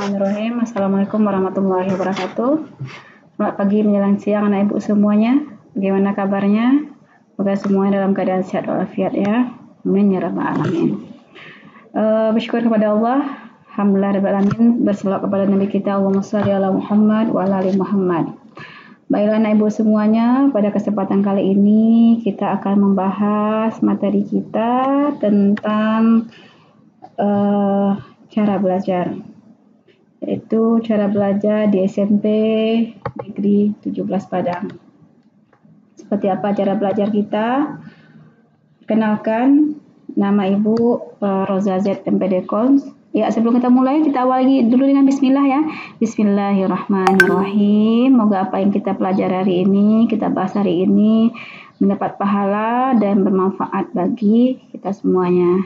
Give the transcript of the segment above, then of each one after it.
Bismillahirrahmanirrahim. Assalamualaikum warahmatullahi wabarakatuh. Selamat pagi menjelang siang anak ibu semuanya. Bagaimana kabarnya? Semoga semuanya dalam keadaan sehat walafiat ya. Amin ya rabbal alamin. Bersyukur kepada Allah. Alhamdulillah rabbil alamin. Berselawat kepada Nabi kita Allahumma shalli ala Muhammad wa ala ali Muhammad. Baiklah anak ibu semuanya, pada kesempatan kali ini kita akan membahas materi kita tentang cara belajar, yaitu cara belajar di SMP Negeri 17 Padang. Seperti apa cara belajar kita? Kenalkan, nama Ibu Roza Z MPD Kons. Ya, sebelum kita mulai, kita awali dulu dengan bismillah ya. Bismillahirrahmanirrahim. Semoga apa yang kita pelajari hari ini, kita bahas hari ini, mendapat pahala dan bermanfaat bagi kita semuanya.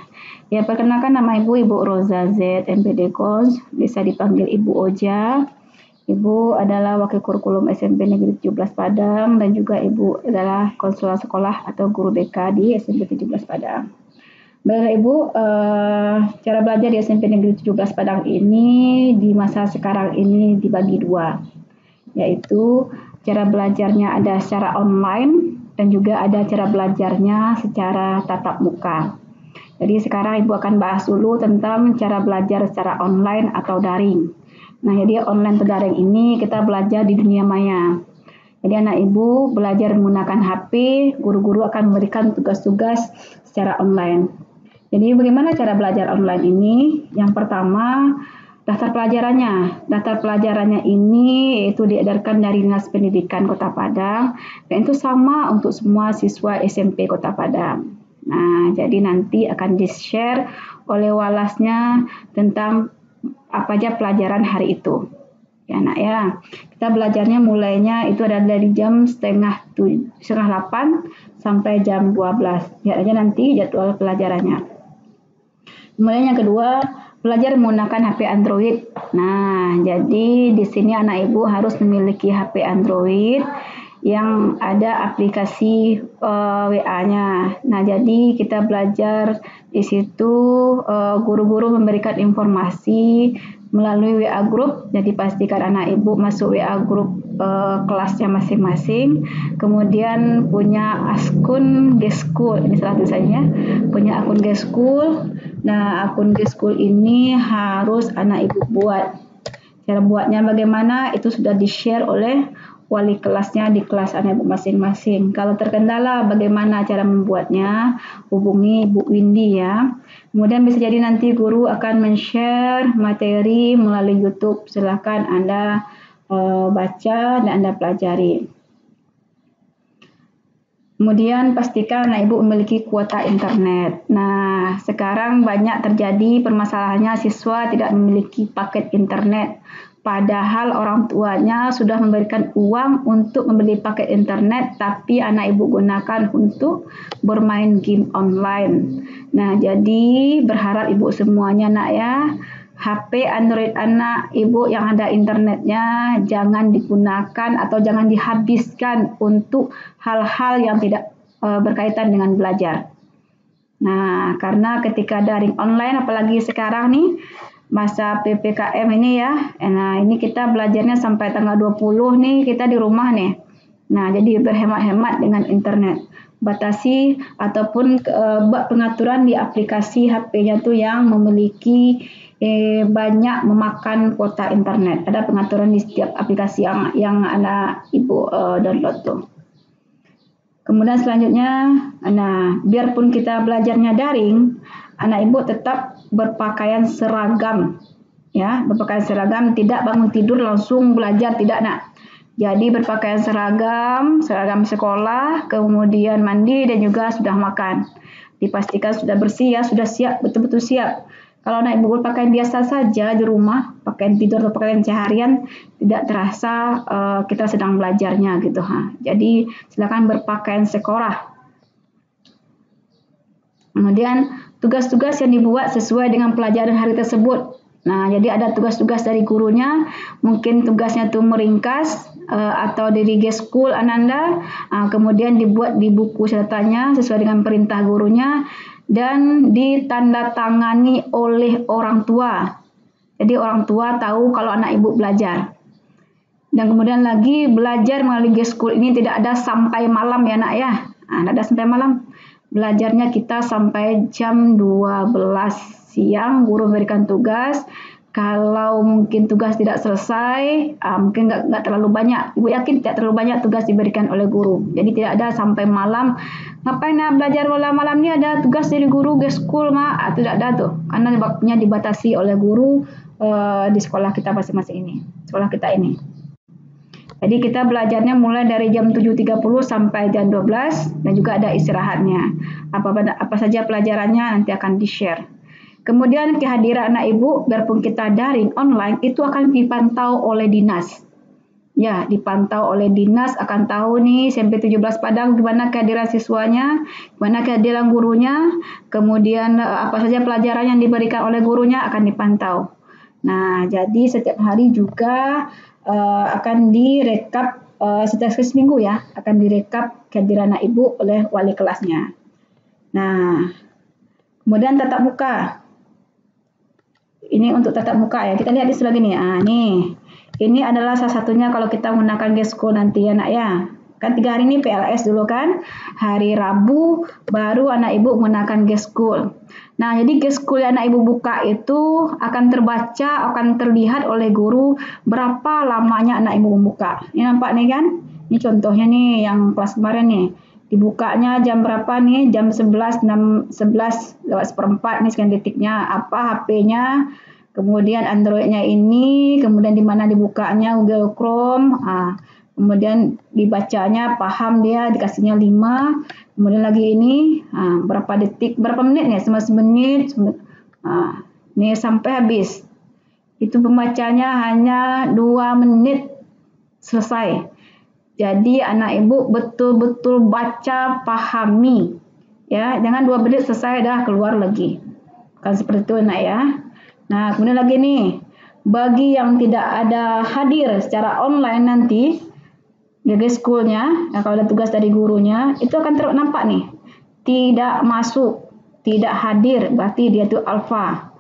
Ya, perkenalkan nama Ibu Roza Z MPD Kons, bisa dipanggil Ibu Oja. Ibu adalah wakil kurikulum SMP Negeri 17 Padang dan juga Ibu adalah konselor sekolah atau guru BK di SMP 17 Padang. Baiklah Ibu, cara belajar di SMP Negeri 17 Padang ini di masa sekarang ini dibagi dua, yaitu cara belajarnya ada secara online dan juga ada cara belajarnya secara tatap muka. Jadi sekarang Ibu akan bahas dulu tentang cara belajar secara online atau daring. Nah, jadi online atau daring ini kita belajar di dunia maya. Jadi anak Ibu belajar menggunakan HP, guru-guru akan memberikan tugas-tugas secara online. Jadi bagaimana cara belajar online ini? Yang pertama, daftar pelajarannya. Daftar pelajarannya ini itu diedarkan dari Dinas Pendidikan Kota Padang dan itu sama untuk semua siswa SMP Kota Padang. Nah, jadi nanti akan di-share oleh walasnya tentang apa aja pelajaran hari itu. Ya nak ya, kita belajarnya mulainya itu ada dari jam setengah 8 sampai jam 12. Lihat aja nanti jadwal pelajarannya. Kemudian yang kedua, belajar menggunakan HP Android. Nah, jadi di sini anak ibu harus memiliki HP Android yang ada aplikasi WA-nya. Nah, jadi kita belajar di situ, guru-guru memberikan informasi melalui WA group. Jadi pastikan anak ibu masuk WA group kelasnya masing-masing. Kemudian punya akun G-School, ini salah tulisannya, punya akun G-School. Nah, akun G-School ini harus anak ibu buat. Cara buatnya bagaimana? Itu sudah di-share oleh wali kelasnya di kelas anak ibu masing-masing. Kalau terkendala bagaimana cara membuatnya, hubungi Bu Windy ya. Kemudian bisa jadi nanti guru akan men-share materi melalui YouTube. Silakan Anda baca dan Anda pelajari. Kemudian pastikan anak ibu memiliki kuota internet. Nah, sekarang banyak terjadi permasalahannya siswa tidak memiliki paket internet. Padahal orang tuanya sudah memberikan uang untuk membeli paket internet, tapi anak ibu gunakan untuk bermain game online. Nah, jadi berharap ibu semuanya nak ya, HP Android anak ibu yang ada internetnya jangan digunakan atau jangan dihabiskan untuk hal-hal yang tidak berkaitan dengan belajar. Nah, karena ketika daring online apalagi sekarang nih masa PPKM ini ya. Nah, ini kita belajarnya sampai tanggal 20 nih kita di rumah nih. Nah, jadi berhemat-hemat dengan internet. Batasi ataupun buat pengaturan di aplikasi HP-nya tuh yang memiliki banyak memakan kuota internet. Ada pengaturan di setiap aplikasi yang anak ibu download tuh. Kemudian selanjutnya, nah biarpun kita belajarnya daring, anak ibu tetap berpakaian seragam, ya berpakaian seragam, tidak bangun tidur langsung belajar, tidak nak. Jadi berpakaian seragam sekolah, kemudian mandi dan juga sudah makan. Dipastikan sudah bersih ya, sudah siap, betul-betul siap. Kalau anak ibu berpakaian biasa saja di rumah, pakaian tidur atau pakaian seharian, tidak terasa kita sedang belajarnya gitu. Jadi silakan berpakaian sekolah. Kemudian tugas-tugas yang dibuat sesuai dengan pelajaran hari tersebut. Nah, jadi ada tugas-tugas dari gurunya, mungkin tugasnya itu meringkas atau dari G-School Ananda, kemudian dibuat di buku catatannya sesuai dengan perintah gurunya dan ditandatangani oleh orang tua. Jadi orang tua tahu kalau anak ibu belajar. Dan kemudian lagi belajar melalui G-School ini tidak ada sampai malam ya nak ya. Tidak ada sampai malam. Belajarnya kita sampai jam 12 siang, guru memberikan tugas. Kalau mungkin tugas tidak selesai, mungkin nggak terlalu banyak. Ibu yakin tidak terlalu banyak tugas diberikan oleh guru. Jadi tidak ada sampai malam. Ngapain nak belajar malam ni ada tugas dari guru G-School mak? Tidak ada tuh. Karena waktunya dibatasi oleh guru di sekolah kita masing-masing ini. Sekolah kita ini. Jadi kita belajarnya mulai dari jam 7.30 sampai jam 12 dan juga ada istirahatnya. Apa saja pelajarannya nanti akan di-share. Kemudian kehadiran anak ibu, biarpun kita daring online, itu akan dipantau oleh dinas. Ya, dipantau oleh dinas, akan tahu nih SMP 17 Padang gimana kehadiran siswanya, gimana kehadiran gurunya, kemudian apa saja pelajaran yang diberikan oleh gurunya akan dipantau. Nah, jadi setiap hari juga akan direkap setiap seminggu ya, akan direkap kehadiran anak ibu oleh wali kelasnya. Nah, kemudian tatap muka. Ini untuk tatap muka ya. Kita lihat di sebelah gini. Nih. Ini adalah salah satunya kalau kita menggunakan G-School nanti ya nak ya. Kan 3 hari ini PLS dulu kan. Hari Rabu baru anak ibu menggunakan G-School. Nah, jadi G-School yang anak ibu buka itu akan terbaca, akan terlihat oleh guru berapa lamanya anak ibu membuka. Ini nampak nih kan? Ini contohnya nih yang kelas kemarin nih. Dibukanya jam berapa nih? Jam 11:11 nih sekian detiknya. Apa HP-nya? Kemudian Android-nya ini, kemudian di mana dibukanya Google Chrome. Kemudian dibacanya, paham dia, dikasihnya 5. Kemudian lagi ini berapa detik, berapa menit nih? 11 menit. Nih sampai habis. Itu pembacanya hanya 2 menit selesai. Jadi anak ibu betul-betul baca, pahami. Ya, jangan 2 menit selesai dah keluar lagi. Kan seperti itu nak ya. Nah, kemudian lagi nih, bagi yang tidak ada hadir secara online nanti, G-School-nya, kalau ada tugas dari gurunya, itu akan nampak nih. Tidak masuk, tidak hadir, berarti dia itu alfa.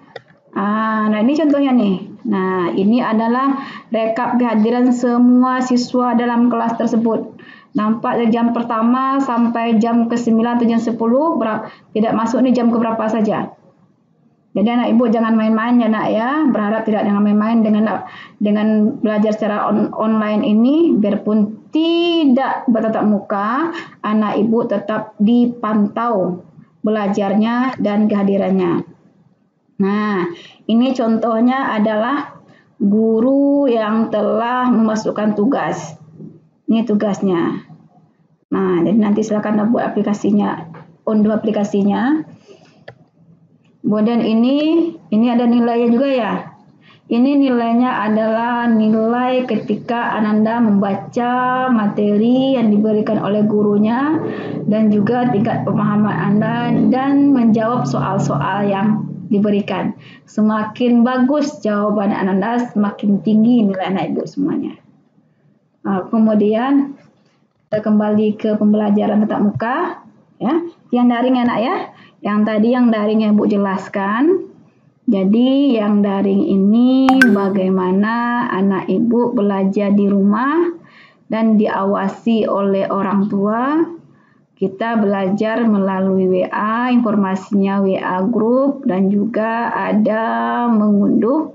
Nah, ini contohnya nih. Nah, ini adalah rekap kehadiran semua siswa dalam kelas tersebut. Nampak dari jam pertama sampai jam ke-9 atau jam 10, tidak masuk nih jam keberapa saja. Jadi anak ibu jangan main-main ya nak ya. Berharap tidak dengan main-main dengan belajar secara online ini. Biarpun tidak bertatap muka, anak ibu tetap dipantau belajarnya dan kehadirannya. Nah, ini contohnya adalah guru yang telah memasukkan tugas. Ini tugasnya. Nah, jadi nanti silakan buat aplikasinya, unduh aplikasinya. Kemudian ini ada nilainya juga ya. Ini nilainya adalah nilai ketika Ananda membaca materi yang diberikan oleh gurunya dan juga tingkat pemahaman Anda dan menjawab soal-soal yang diberikan. Semakin bagus jawaban Ananda, semakin tinggi nilai anak ibu semuanya. Kemudian kita kembali ke pembelajaran tatap muka, ya. Yang daring anak ya. Yang tadi yang daring yang ibu jelaskan. Jadi yang daring ini bagaimana anak ibu belajar di rumah dan diawasi oleh orang tua. Kita belajar melalui WA, informasinya WA group dan juga ada mengunduh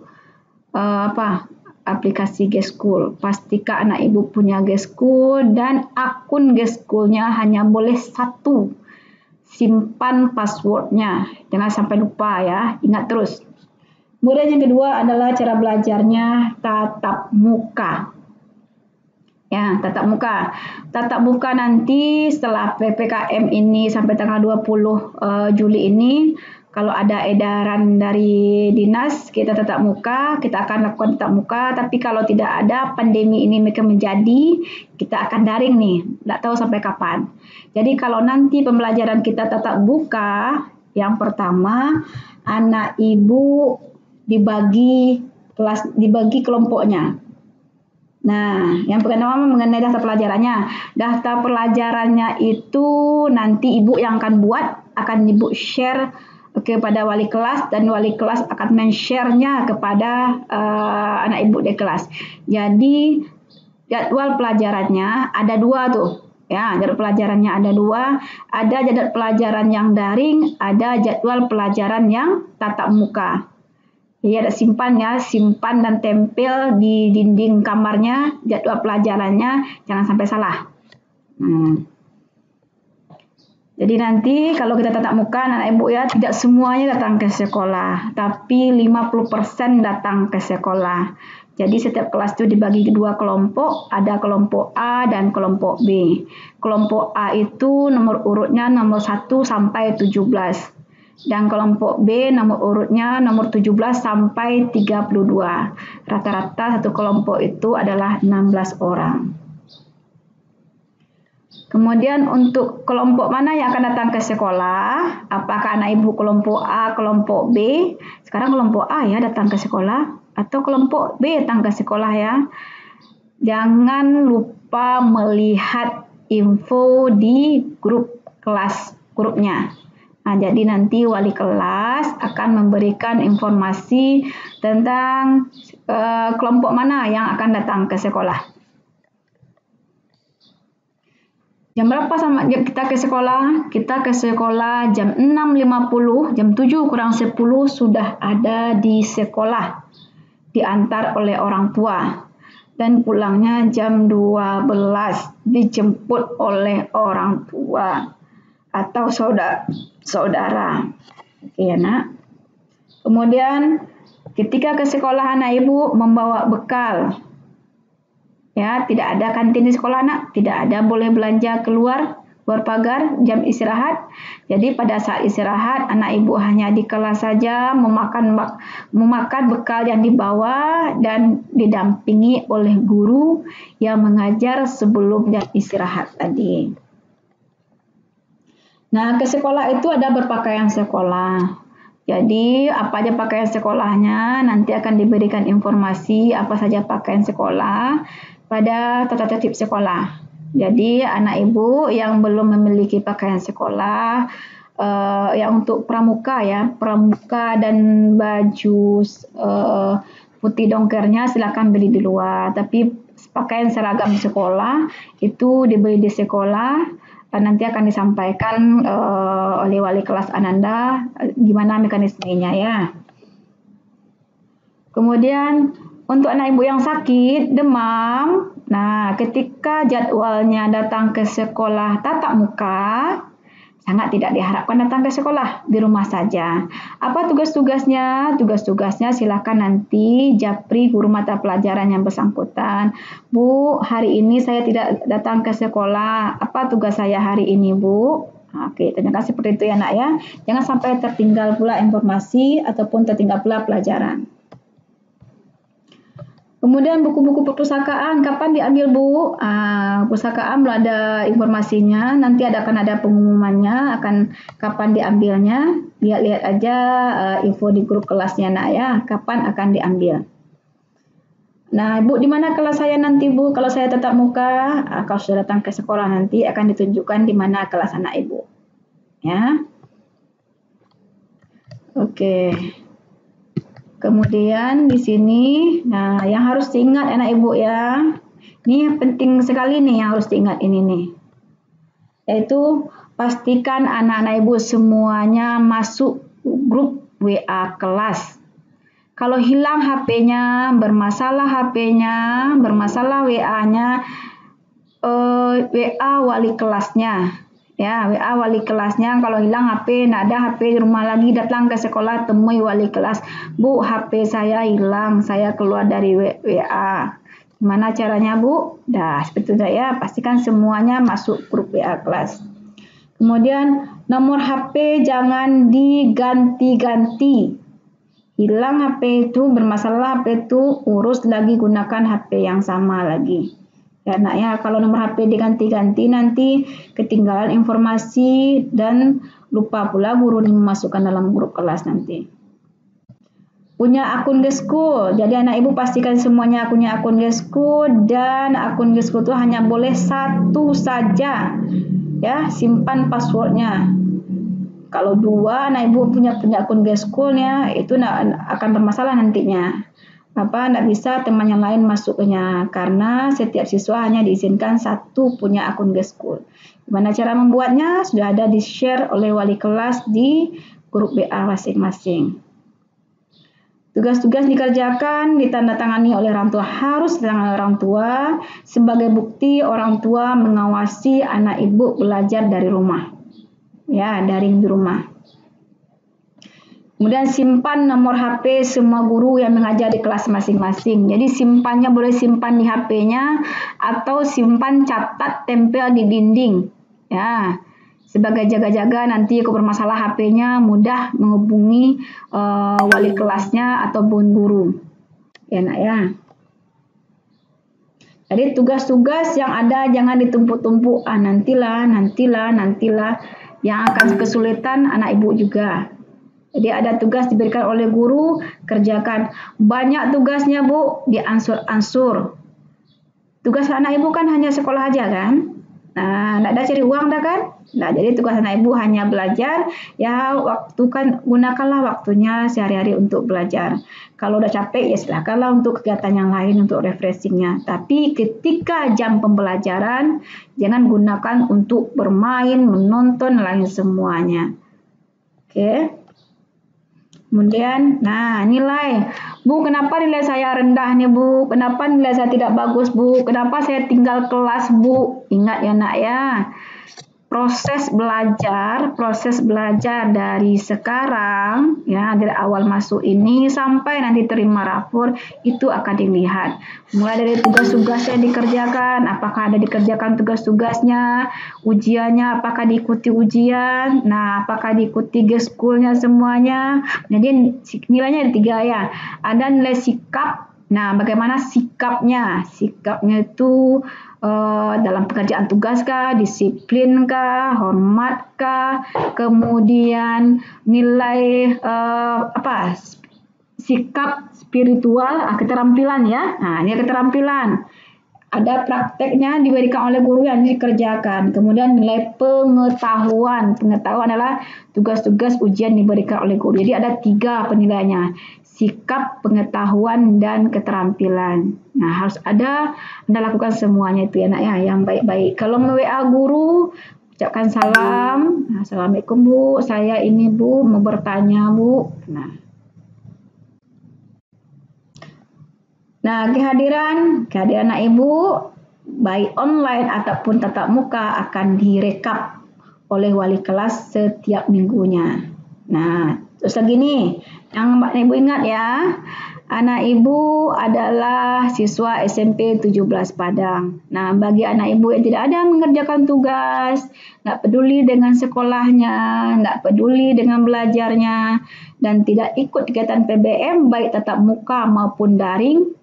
aplikasi G-School. Pastikan anak ibu punya G-School dan akun G-School-nya hanya boleh 1. Simpan passwordnya, jangan sampai lupa ya, ingat terus. Kemudian yang kedua adalah cara belajarnya tatap muka. Ya, tatap muka. Tatap muka nanti setelah PPKM ini sampai tanggal 20 Juli ini, kalau ada edaran dari dinas, kita tatap muka, kita akan lakukan tatap muka. Tapi kalau tidak ada pandemi ini mereka menjadi, kita akan daring nih. Tidak tahu sampai kapan. Jadi kalau nanti pembelajaran kita tatap muka, yang pertama, anak ibu dibagi kelompoknya. Nah, yang pertama mengenai daftar pelajarannya. Daftar pelajarannya itu nanti ibu yang akan buat, akan ibu share pada wali kelas, dan wali kelas akan men-share-nya kepada anak ibu di kelas. Jadi jadwal pelajarannya ada dua tuh. Ya, jadwal pelajarannya ada dua. Ada jadwal pelajaran yang daring, ada jadwal pelajaran yang tatap muka. Jadi ada simpan dan tempel di dinding kamarnya jadwal pelajarannya, jangan sampai salah. Jadi nanti kalau kita tatap muka anak ibu ya, tidak semuanya datang ke sekolah, tapi 50% datang ke sekolah. Jadi setiap kelas itu dibagi dua kelompok, ada kelompok A dan kelompok B. Kelompok A itu nomor urutnya nomor 1 sampai 17. Dan kelompok B nomor urutnya nomor 17 sampai 32. Rata-rata satu kelompok itu adalah 16 orang. Kemudian untuk kelompok mana yang akan datang ke sekolah? Apakah anak ibu kelompok A, kelompok B? Sekarang kelompok A ya datang ke sekolah, atau kelompok B datang ke sekolah ya. Jangan lupa melihat info di grupnya. Nah, jadi nanti wali kelas akan memberikan informasi tentang kelompok mana yang akan datang ke sekolah. Jam berapa sama kita ke sekolah? Kita ke sekolah jam 6.50, jam 7 kurang 10 sudah ada di sekolah, diantar oleh orang tua. Dan pulangnya jam 12, dijemput oleh orang tua atau saudara. Oke ya nak. Kemudian ketika ke sekolah anak ibu membawa bekal. Ya, tidak ada kantin di sekolah anak, tidak ada boleh belanja keluar pagar jam istirahat. Jadi pada saat istirahat anak ibu hanya di kelas saja memakan bekal yang dibawa dan didampingi oleh guru yang mengajar sebelum jam istirahat tadi. Nah, ke sekolah itu ada berpakaian sekolah. Jadi apa aja pakaian sekolahnya nanti akan diberikan informasi apa saja pakaian sekolah pada tata tertib sekolah. Jadi anak ibu yang belum memiliki pakaian sekolah, yang untuk pramuka dan baju putih dongkernya silakan beli di luar. Tapi pakaian seragam sekolah itu dibeli di sekolah. Nanti akan disampaikan oleh wali kelas Ananda gimana mekanismenya ya. Kemudian untuk anak ibu yang sakit, demam, nah ketika jadwalnya datang ke sekolah tatap muka, sangat tidak diharapkan datang ke sekolah, di rumah saja. Apa tugas-tugasnya? Tugas-tugasnya silakan nanti japri guru mata pelajaran yang bersangkutan. Bu, hari ini saya tidak datang ke sekolah. Apa tugas saya hari ini, Bu? Oke, terima kasih seperti itu ya nak ya. Jangan sampai tertinggal pula informasi ataupun tertinggal pula pelajaran. Kemudian buku-buku perpustakaan, kapan diambil Bu? Perpustakaan belum ada informasinya, nanti akan ada pengumumannya, akan kapan diambilnya. Lihat-lihat aja info di grup kelasnya nak ya, kapan akan diambil. Nah Bu, di mana kelas saya nanti Bu? Kalau saya tatap muka, kalau sudah datang ke sekolah nanti akan ditunjukkan di mana kelas anak Ibu. Ya. Oke. Kemudian di sini, nah yang harus diingat anak ibu ya, ini penting sekali nih yang harus diingat ini nih, yaitu pastikan anak-anak ibu semuanya masuk grup WA kelas. Kalau hilang HP-nya, bermasalah WA-nya, WA wali kelasnya. Ya, WA wali kelasnya, kalau hilang HP, tidak ada HP di rumah lagi, datang ke sekolah, temui wali kelas. Bu, HP saya hilang, saya keluar dari WA. Gimana caranya Bu? Dah, seperti itu ya, pastikan semuanya masuk grup WA kelas. Kemudian, nomor HP jangan diganti-ganti. Hilang HP itu, bermasalah HP itu, urus lagi, gunakan HP yang sama lagi. Ya, nak ya, kalau nomor HP diganti-ganti nanti ketinggalan informasi dan lupa pula guru memasukkan dalam grup kelas nanti. Punya akun Gesku, jadi anak ibu pastikan semuanya punya akun Gesku, dan akun Gesku itu hanya boleh satu saja. Ya, simpan passwordnya. Kalau 2 anak ibu punya akun G-School-nya, itu akan bermasalah nantinya. Nggak bisa teman yang lain masuknya, karena setiap siswa hanya diizinkan 1 punya akun G-School. Gimana cara membuatnya? Sudah ada di-share oleh wali kelas di grup WA masing-masing. Tugas-tugas dikerjakan, ditandatangani oleh orang tua, harus ditandatangani oleh orang tua sebagai bukti orang tua mengawasi anak ibu belajar dari rumah. Ya, daring di rumah. Kemudian simpan nomor HP semua guru yang mengajar di kelas masing-masing. Jadi simpannya boleh simpan di HP-nya atau simpan catat tempel di dinding. Ya, sebagai jaga-jaga nanti kalau bermasalah HP-nya mudah menghubungi wali kelasnya atau guru. Ya, Nak ya. Jadi tugas-tugas yang ada jangan ditumpuk-tumpuk. Nantilah. Yang akan kesulitan anak ibu juga. Jadi ada tugas diberikan oleh guru, kerjakan. Banyak tugasnya Bu, diansur-ansur. Tugas anak ibu kan hanya sekolah aja kan? Nah, nggak ada cari uang dah kan? Nah, jadi tugas anak ibu hanya belajar. Ya, gunakanlah waktunya sehari-hari untuk belajar. Kalau udah capek, ya silakanlah untuk kegiatan yang lain untuk refreshingnya. Tapi ketika jam pembelajaran, jangan gunakan untuk bermain, menonton, lain semuanya. Oke. Kemudian, nilai. Bu, kenapa nilai saya rendah nih, Bu? Kenapa nilai saya tidak bagus, Bu? Kenapa saya tinggal kelas, Bu? Ingat ya, Nak ya. Proses belajar dari sekarang, ya, dari awal masuk ini sampai nanti terima rapor, itu akan dilihat. Mulai dari tugas-tugas yang dikerjakan, apakah ada dikerjakan tugas-tugasnya, ujiannya, apakah diikuti ujian, apakah diikuti G-School-nya semuanya. Jadi nilainya ada 3 ya. Ada nilai sikap. Bagaimana sikapnya? Sikapnya itu dalam pekerjaan tugas kah, disiplin kah, hormat kah, kemudian nilai sikap spiritual, keterampilan ya. Ini keterampilan. Ada prakteknya diberikan oleh guru yang dikerjakan. Kemudian nilai pengetahuan. Pengetahuan adalah tugas-tugas ujian diberikan oleh guru. Jadi ada 3 penilaiannya. Sikap, pengetahuan, dan keterampilan. Harus Anda lakukan semuanya itu ya, Nak ya, yang baik-baik. Kalau WA guru, ucapkan salam. Assalamualaikum Bu, saya ini Bu, mau bertanya Bu. Kehadiran anak ibu, baik online ataupun tatap muka akan direkap oleh wali kelas setiap minggunya. Terus lagi nih, yang ibu ingat ya, anak ibu adalah siswa SMP 17 Padang. Bagi anak ibu yang tidak ada mengerjakan tugas, nggak peduli dengan sekolahnya, nggak peduli dengan belajarnya, dan tidak ikut kegiatan PBM baik tatap muka maupun daring,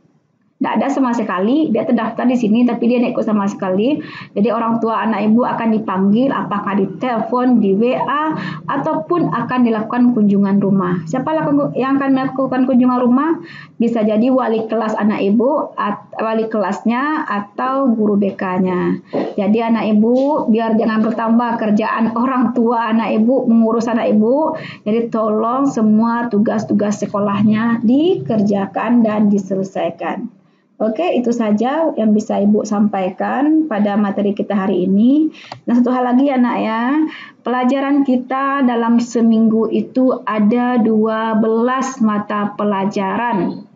tidak ada sama sekali, dia terdaftar di sini tapi dia tidak ikut sama sekali. Jadi orang tua anak ibu akan dipanggil, apakah di telepon, di WA, ataupun akan dilakukan kunjungan rumah. Siapa yang akan melakukan kunjungan rumah? Bisa jadi wali kelas anak ibu, wali kelasnya, atau guru BK-nya. Jadi anak ibu, biar jangan bertambah kerjaan orang tua anak ibu, mengurus anak ibu, jadi tolong semua tugas-tugas sekolahnya dikerjakan dan diselesaikan. Oke, itu saja yang bisa Ibu sampaikan pada materi kita hari ini. Dan satu hal lagi ya, Nak ya, pelajaran kita dalam seminggu itu ada 12 mata pelajaran.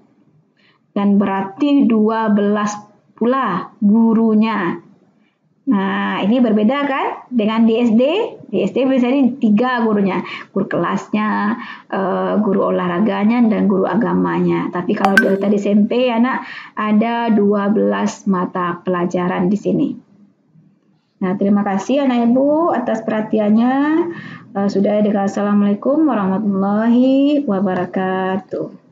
Dan berarti 12 pula gurunya. Ini berbeda kan dengan di SD? Di SD biasanya 3 gurunya, guru kelasnya, guru olahraganya, dan guru agamanya. Tapi kalau dari tadi SMP ya, Nak, ada 12 mata pelajaran di sini. Terima kasih anak ibu atas perhatiannya. Sudah dengan Assalamualaikum warahmatullahi wabarakatuh.